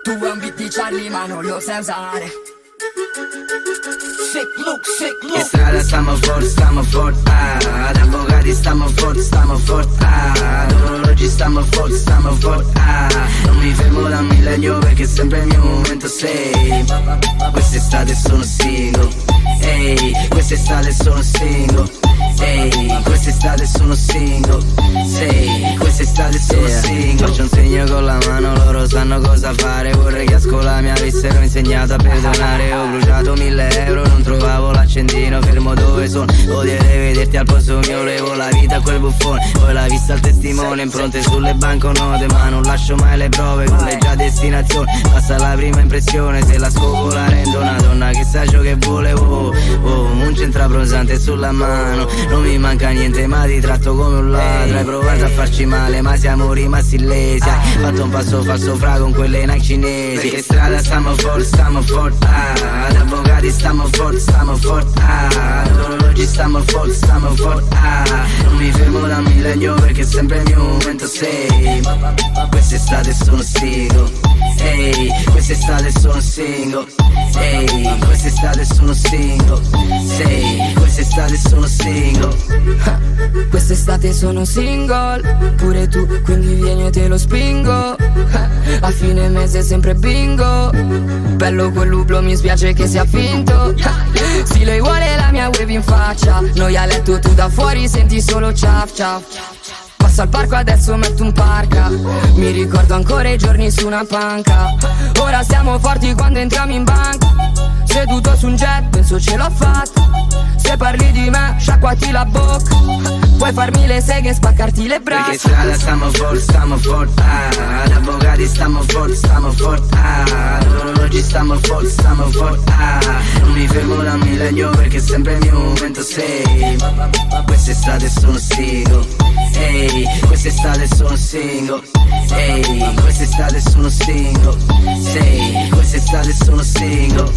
Tu vuoi un beat di Charlie ma non lo sai usare. Sick look. In strada stiamo forte, ad avvocati stiamo forte, ad orologi stiamo forte, non mi fermo da un millennio perché sempre il mio momento sei. Quest'estate sono single, ehi, quest'estate sono single, ehi, quest'estate sono single, sei, quest'estate sono single. Faccio un segno con la mano, loro sanno cosa fare. Vorrei che a scuola mi avessero insegnato a perdonare. Ho bruciato 1.000 euro, non trovavo l'accendino, fermo dove sono. Potrei vederti al posto mio, levo la vita a quel buffone. Poi la vista al testimone, impronte sulle banconote, ma non lascio mai le prove con le già destinazione. Basta la prima impressione, se la scopo la rendo una donna che sa ciò che vuole. Un centraprosante sulla mano, non mi manca niente ma ti tratto come un ladro. Hai provato a farci male ma siamo rimasti illesi. Hai fatto un passo falso fra con quelle Nike cinesi. Perché strada stiamo forte, ad avvocati stiamo forte, ad orologi stiamo forte, non mi fermo da un millennio perché sempre il mio momento sei. Quest'estate sono single, ehi, quest'estate sono single, ehi, quest'estate sono single, sei, quest'estate sono single. Quest'estate sono single, pure tu, quindi vieni e te lo spingo. A fine mese sempre bingo. Bello quel luplo, mi spiace che sia finto. Se lei vuole la mia wave in faccia, noi a letto, tu da fuori senti solo ciaf ciaf. Passo al parco, adesso metto un parca. Mi ricordo ancora i giorni su una panca. Ora siamo forti quando entriamo in banca. Seduto su un jet, penso ce l'ho fatta. Se parli di me, sciacquati la bocca. Puoi farmi le seghe e spaccarti le braccia. Perché strada stiamo forte, ad avvocati stiamo forte, ad orologi stiamo forte, non mi fermo da un millennio perché sempre il mio momento sei. Quest'estate sono single, ehi, quest'estate sono single, ehi, quest'estate sono single, sei, quest'estate sono single.